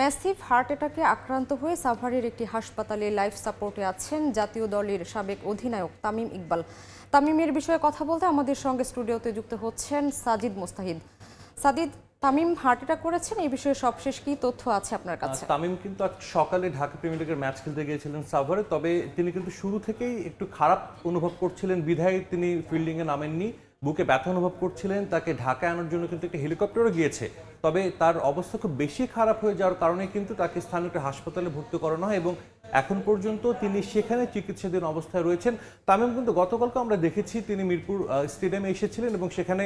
Massive heart অ্যাটাকে আক্রান্ত হয়ে সাভারের একটি হাসপাতালে লাইফ সাপোর্টে আছেন জাতীয় দলের সাবেক অধিনায়ক তামিম ইকবাল। তামিমের বিষয়ে কথা বলতে আমাদের সঙ্গে স্টুডিওতে যুক্ত হচ্ছেন সাজিদ মোস্তাহিদ। সাজিদ, তামিম হার্ট অ্যাটাক করেছেন, এই বিষয়ে সবশেষ কি তথ্য আছে আপনার কাছে? তামিম কিন্তু আজ সকালে ঢাকা প্রিমিয়ার লিগের ম্যাচ খেলতে গিয়েছিলেন সাভারে, তবে তিনি কিন্তু শুরু থেকেই একটু খারাপ অনুভব করছিলেন বিধায় তিনি ফিল্ডিংয়ে নামেননি। বুকে ব্যথা অনুভব করছিলেন, তাকে ঢাকায় আনার জন্য কিন্তু একটা হেলিকপ্টারও গিয়েছে, তবে তার অবস্থা খুব বেশি খারাপ হয়ে যাওয়ার কারণে কিন্তু তাকে স্থানীয় একটা হাসপাতালে ভর্তি করানো হয় এবং এখন পর্যন্ত তিনি সেখানে চিকিৎসাধীন অবস্থায় রয়েছেন। তামিম কিন্তু গতকালকে আমরা দেখেছি তিনি মিরপুর স্টেডিয়ামে এসেছিলেন এবং সেখানে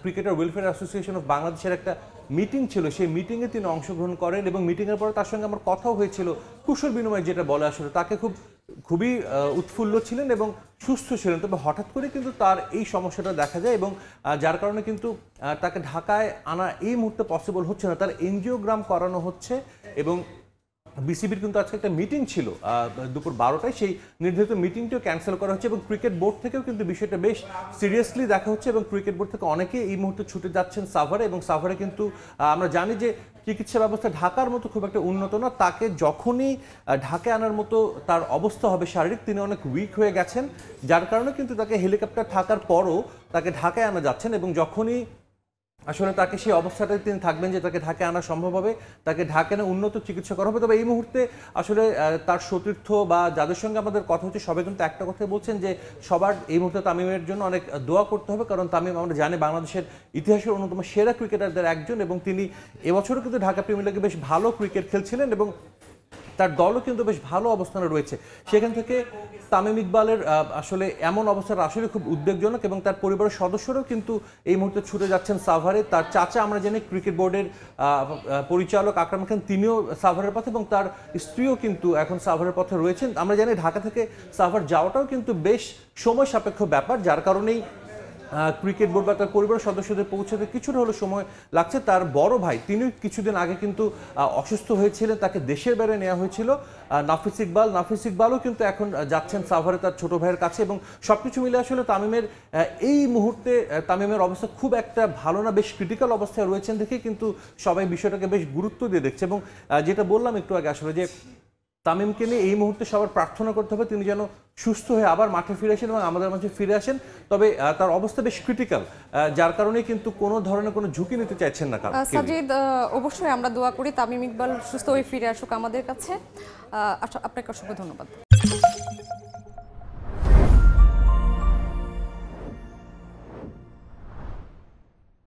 ক্রিকেটার ওয়েলফেয়ার অ্যাসোসিয়েশন অফ বাংলাদেশের একটা মিটিং ছিল, সেই মিটিংয়ে তিনি অংশগ্রহণ করেন এবং মিটিংয়ের পরে তার সঙ্গে আমার কথাও হয়েছিল, কুশল বিনিময় যেটা বলে, আসলে তাকে খুবই উৎফুল্ল ছিলেন এবং সুস্থ ছিলেন। তবে হঠাৎ করে কিন্তু তার এই সমস্যাটা দেখা যায় এবং যার কারণে কিন্তু তাকে ঢাকায় আনা এই মুহূর্তে পসিবল হচ্ছে না। তার এনজিওগ্রাম করানো হচ্ছে এবং বিসিবির কিন্তু আজকে একটা মিটিং ছিল দুপুর 12টায়, সেই নির্ধারিত মিটিংটিও ক্যান্সেল করা হচ্ছে এবং ক্রিকেট বোর্ড থেকেও কিন্তু বিষয়টা বেশ সিরিয়াসলি দেখা হচ্ছে এবং ক্রিকেট বোর্ড থেকে অনেকে এই মুহূর্তে ছুটে যাচ্ছেন সাভারে এবং সাভারে কিন্তু আমরা জানি যে চিকিৎসা ব্যবস্থা ঢাকার মতো খুব একটা উন্নত না। তাকে যখনই ঢাকায় আনার মতো তার অবস্থা হবে শারীরিক, তিনি অনেক উইক হয়ে গেছেন, যার কারণে কিন্তু তাকে হেলিকপ্টার থাকার পরও তাকে ঢাকায় আনা যাচ্ছেন এবং যখনই আসলে তাকে সেই অবস্থাটায় তিনি থাকবেন যে তাকে ঢাকায় আনা সম্ভব হবে, তাকে ঢাকায় এনে উন্নত চিকিৎসা করা হবে। তবে এই মুহূর্তে আসলে তার সতীর্থ বা যাদের সঙ্গে আমাদের কথা হচ্ছে সবাই কিন্তু একটা কথাই বলছেন যে সবার এই মুহূর্তে তামিমের জন্য অনেক দোয়া করতে হবে, কারণ তামিম আমরা জানি বাংলাদেশের ইতিহাসের অন্যতম সেরা ক্রিকেটারদের একজন এবং তিনি এবছরও কিন্তু ঢাকা প্রিমিয়ার লিগে বেশ ভালো ক্রিকেট খেলছিলেন এবং তার দলও কিন্তু বেশ ভালো অবস্থানে রয়েছে। সেখান থেকে তামিম ইকবালের আসলে এমন অবস্থাটা আসলে খুব উদ্বেগজনক এবং তার পরিবারের সদস্যরাও কিন্তু এই মুহূর্তে ছুটে যাচ্ছেন সাভারে। তার চাচা আমরা জানি ক্রিকেট বোর্ডের পরিচালক আকরাম খান, তিনিও সাভারের পথে এবং তার স্ত্রীও কিন্তু এখন সাভারের পথে রয়েছেন। আমরা জানি ঢাকা থেকে সাভার যাওয়াটাও কিন্তু বেশ সময় সাপেক্ষ ব্যাপার, যার কারণেই ক্রিকেট বোর্ড বা তার পরিবারের সদস্যদের পৌঁছাতে কিছুটা হলো সময় লাগছে। তার বড় ভাই তিনিও কিছুদিন আগে কিন্তু অসুস্থ হয়েছিলেন, তাকে দেশের বাইরে নেওয়া হয়েছিল। নাফিস ইকবালও কিন্তু এখন যাচ্ছেন সাভারে তার ছোট ভাইয়ের কাছে এবং সবকিছু মিলে আসলে তামিমের এই মুহূর্তে তামিমের অবস্থা খুব একটা ভালো না, বেশ ক্রিটিক্যাল অবস্থায় রয়েছেন দেখে কিন্তু সবাই বিষয়টাকে বেশ গুরুত্ব দিয়ে দেখছে এবং যেটা বললাম একটু আগে আসলে যে তামিমকে নিয়ে এই মুহূর্তে সবার প্রার্থনা করতে হবে তিনি যেন সুস্থ হয়ে আবার মাঠে ফিরে আসেন এবং আমাদের মাঝে ফিরে আসেন। তবে তার অবস্থা বেশ ক্রিটিক্যাল, যার কারণে কিন্তু কোনো ধরনের কোনো ঝুঁকি নিতে চাইছেন না। সাজিদ, অবশ্যই আমরা দোয়া করি তামিম ইকবাল সুস্থ হয়ে ফিরে আসুক আমাদের কাছে। আপনাকে অসংখ্য ধন্যবাদ।